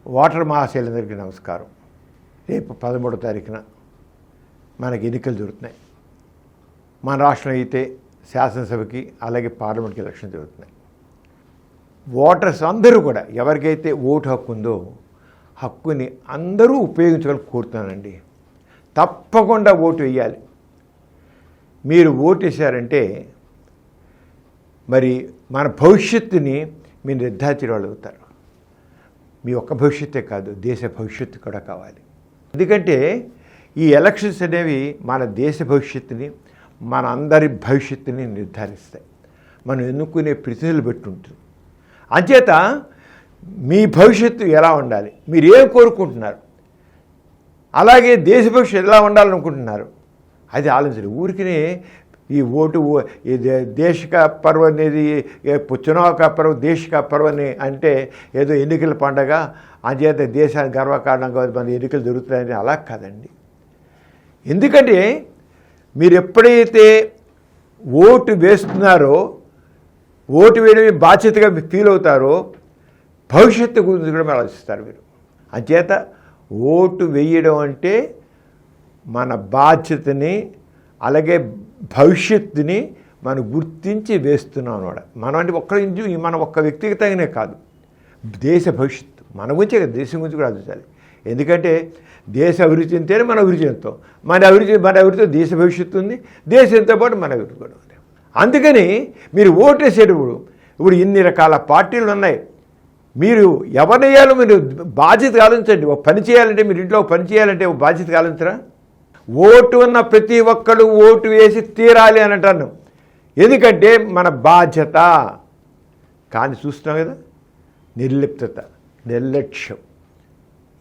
Voter మహాశైలందరికీ నమస్కారం. రేపు 13వ తారీఖున మనకి ఎన్నికలు జరుగుతున్నాయి. మన రాష్ట్రం అయితే శాసనసభకి అలాగే పార్లమెంట్కి ఎలక్షన్ జరుగుతున్నాయి. ఓటర్స్ అందరూ కూడా ఎవరికైతే ఓటు హక్కు ఉందో హక్కుని అందరూ ఉపయోగించుకోవాలని కోరుతున్నానండి. తప్పకుండా ఓటు వేయాలి. మీరు ఓటు వేశారంటే మరి మన భవిష్యత్తుని మీరు నిర్ధారించిన వాళ్ళు అవుతారు. మీ ఒక్క భవిష్యత్తే కాదు, దేశ భవిష్యత్తు కూడా కావాలి. ఎందుకంటే ఈ ఎలక్షన్స్ అనేవి మన దేశ భవిష్యత్తుని, మన అందరి భవిష్యత్తుని నిర్ధారిస్తాయి. మనం ఎన్నుకునే ప్రతినిధులు బట్టి ఉంటుంది. అంచేత మీ భవిష్యత్తు ఎలా ఉండాలి, మీరు ఏం కోరుకుంటున్నారు, అలాగే దేశ భవిష్యత్తు ఎలా ఉండాలనుకుంటున్నారు, అది ఆలోచించండి. ఊరికినే ఈ ఓటు దేశ కా పర్వ్ అనేది చునావ్ కా పర్వ్ దేశ కా పర్వ్ అని అంటే ఏదో ఎన్నికల పండగ అంచేత దేశానికి గర్వకారణంగా మన ఎన్నికలు జరుగుతున్నాయని అలా కాదండి. ఎందుకంటే మీరు ఎప్పుడైతే ఓటు వేస్తున్నారో, ఓటు వేయడమే బాధ్యతగా ఫీల్ అవుతారో భవిష్యత్తు గురించి కూడా ఆలోచిస్తారు మీరు. అంచేత ఓటు వేయడం అంటే మన బాధ్యతని అలాగే భవిష్యత్తుని మనం గుర్తించి వేస్తున్నాం అన్నమాట. మనం అంటే మనం ఒక్క వ్యక్తిగతంగానే కాదు, దేశ భవిష్యత్తు మన గురించే కదా, దేశం గురించి కూడా ఆలోచించాలి. ఎందుకంటే దేశ అభివృద్ధి చెందితేనే మన అభివృద్ధి చెందుతాం. మన అభివృద్ధితో దేశ భవిష్యత్తు ఉంది, దేశంతో పాటు మన అభివృద్ధి కూడా ఉంది. అందుకని మీరు ఓటు వేసేటప్పుడు ఇప్పుడు ఇన్ని రకాల పార్టీలు ఉన్నాయి. మీరు ఎవరినేయాలో మీరు బాధ్యత ఆలోచించండి. ఒక పని చేయాలంటే మీరు ఇంట్లో పని చేయాలంటే ఒక బాధ్యత ఆలోచించరా? ఓటు ఉన్న ప్రతి ఒక్కరు ఓటు వేసి తీరాలి అని అంటాను. ఎందుకంటే మన బాధ్యత. కానీ చూస్తున్నాం కదా, నిర్లిప్తత, నిర్లక్ష్యం.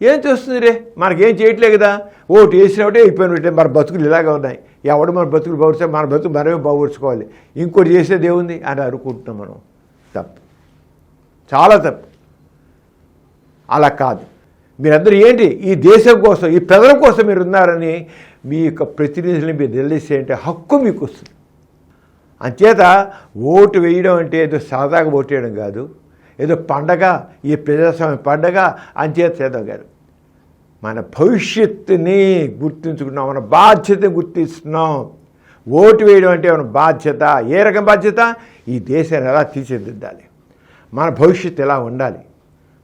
ఏం చేస్తుంది రే, మనకేం చేయట్లే కదా, ఓటు వేసినట్టే అయిపోయినట్టే. మన బతుకులు ఇలాగే ఉన్నాయి. ఎవడు మన బతుకులు బాగుపరిస్తే మన బతుకు మనమే బాగుపరుచుకోవాలి, ఇంకోటి చేసేది ఏముంది అని అనుకుంటున్నాం మనం. తప్పు, చాలా తప్పు. అలా కాదు. మీరందరూ ఏంటి, ఈ దేశం కోసం, ఈ ప్రజల కోసం మీరు ఉన్నారని మీ యొక్క ప్రతినిధులని మీరు తెలిసేంటే హక్కు మీకు వస్తుంది. అంచేత ఓటు వేయడం అంటే ఏదో సరదాగా ఓటు వేయడం కాదు, ఏదో పండగ, ఈ ప్రజాస్వామ్య పండగ అంచేత చేద్దాం కాదు. మన భవిష్యత్తుని గుర్తించుకున్నాం, మన బాధ్యతను గుర్తిస్తున్నాం. ఓటు వేయడం అంటే మన బాధ్యత. ఏ రకం బాధ్యత? ఈ దేశాన్ని ఎలా తీర్చిదిద్దాలి, మన భవిష్యత్తు ఎలా ఉండాలి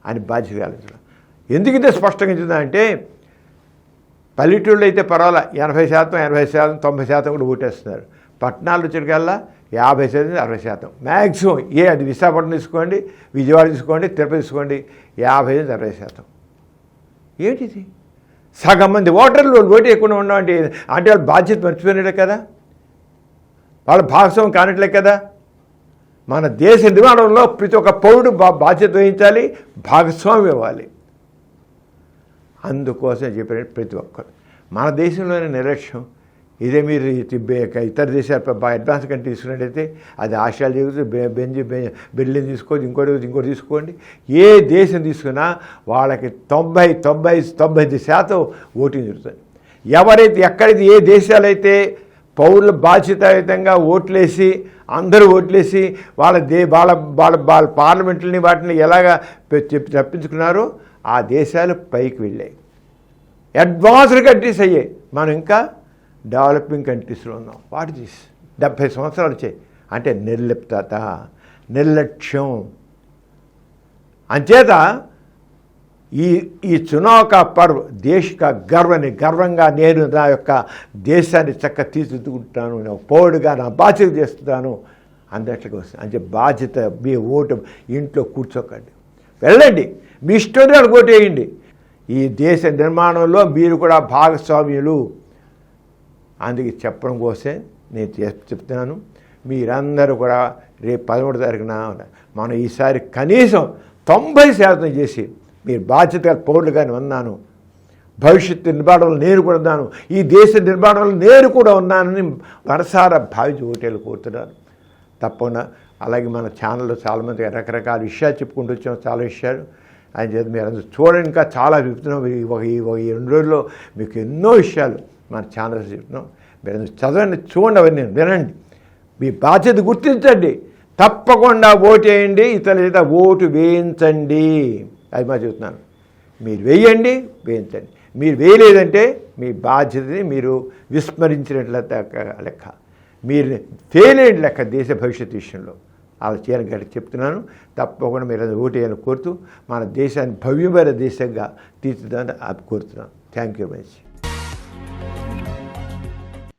అని బాధ్యత ఆలోచించడం. ఎందుకంటే స్పష్టంగా చెప్తుందంటే పల్లెటూళ్ళు అయితే పర్వాలా 80%, 80%, 90% కూడా ఓటేస్తున్నారు. పట్టణాలు వచ్చేటికల్లా 50%, 60% మ్యాక్సిమం. అది విశాఖపట్నం తీసుకోండి, విజయవాడ తీసుకోండి, తిరుపతి తీసుకోండి, 50%, 60%. ఏంటిది? సగం మంది ఓటర్లు ఓటు ఎక్కువ ఉండవంటే అంటే వాళ్ళ బాధ్యత మర్చిపోయినట్లే కదా, వాళ్ళ భాగస్వామ్యం కానట్లే కదా. మన దేశ నిర్మాణంలో ప్రతి ఒక్క పౌరుడు బాధ్యత వహించాలి, భాగస్వామ్యం ఇవ్వాలి. అందుకోసం చెప్పిన ప్రతి ఒక్కరు. మన దేశంలోనే నిర్లక్ష్యం. ఇదే మీరు ఇతర దేశాలు అడ్వాన్స్ కంట్రీ తీసుకున్నట్టయితే అది ఆస్ట్రేలియా, బెర్లిన్ తీసుకోండి, ఇంకోటి తీసుకోండి. ఏ దేశం తీసుకున్నా వాళ్ళకి 90-95% ఓటింగ్ జరుగుతుంది. ఎవరైతే ఎక్కడైతే ఏ దేశాలైతే పౌరుల బాధ్యతాయుతంగా ఓట్లేసి అందరూ ఓట్లేసి వాళ్ళ పార్లమెంట్లని వాటిని ఎలాగా తప్పించుకున్నారో ఆ దేశాలు పైకి వెళ్ళాయి, అడ్వాన్స్డ్ కంట్రీస్ అయ్యాయి. మనం ఇంకా డెవలపింగ్ కంట్రీస్లో ఉన్నాం. వాటి 70 సంవత్సరాలు వచ్చాయి. అంటే నిర్లిప్తత, నిర్లక్ష్యం. అంచేత ఈ చునావ్ కా పర్వ్ దేశ కా గర్వంగా నేను నా యొక్క దేశాన్ని చక్కగా తీర్చిదిద్దుకుంటాను, నేను పౌరుడుగా నా బాధ్యత చేస్తున్నాను అందట్లుగా వస్తుంది. అంటే బాధ్యత. మీ ఓటు ఇంట్లో కూర్చోకండి, వెళ్ళండి, మీ ఇష్టం ఓటు వేయండి. ఈ దేశ నిర్మాణంలో మీరు కూడా భాగస్వామ్యులు. అందుకే చెప్పడం కోసమే నేను చెప్తున్నాను. మీరందరూ కూడా రేపు 13వ తారీఖున మనం ఈసారి కనీసం 90% చేసి మీరు బాధ్యతగా పౌరులుగానే ఉన్నాను, భవిష్యత్తు నిర్మాణంలో నేను కూడా ఉన్నాను, ఈ దేశ నిర్మాణంలో నేను కూడా ఉన్నానని మనసారా భావించి ఓటేలు కోరుతున్నాను. తప్పకుండా. అలాగే మన ఛానల్లో చాలామంది రకరకాల విషయాలు చెప్పుకుంటూ వచ్చాం, చాలా విషయాలు. ఆయన చేత మీరు అందరూ చూడండి, ఇంకా చాలా చెప్తున్నాం. ఈ 2 రోజుల్లో మీకు ఎన్నో విషయాలు మన ఛానల్స్ చెప్తున్నాం. మీరు చదవండి, చూడండి, అవన్నీ వినండి, మీ బాధ్యత గుర్తించండి, తప్పకుండా ఓటు వేయండి, ఇతరుల చేత ఓటు వేయించండి. అది మా చెప్తున్నాను. మీరు వేయండి, వేయించండి. మీరు వేయలేదంటే మీ బాధ్యతని మీరు విస్మరించినట్ల లెక్క, మీరు ఫెయిల్ అయిన లెక్క దేశ భవిష్యత్తు విషయంలో. అలా చేయని గట్టి చెప్తున్నాను. తప్పకుండా మీరు అది ఓటేయాలని కోరుతూ మన దేశాన్ని భవ్యమైన దేశంగా తీర్చిదని కోరుతున్నాను. Thank you very much.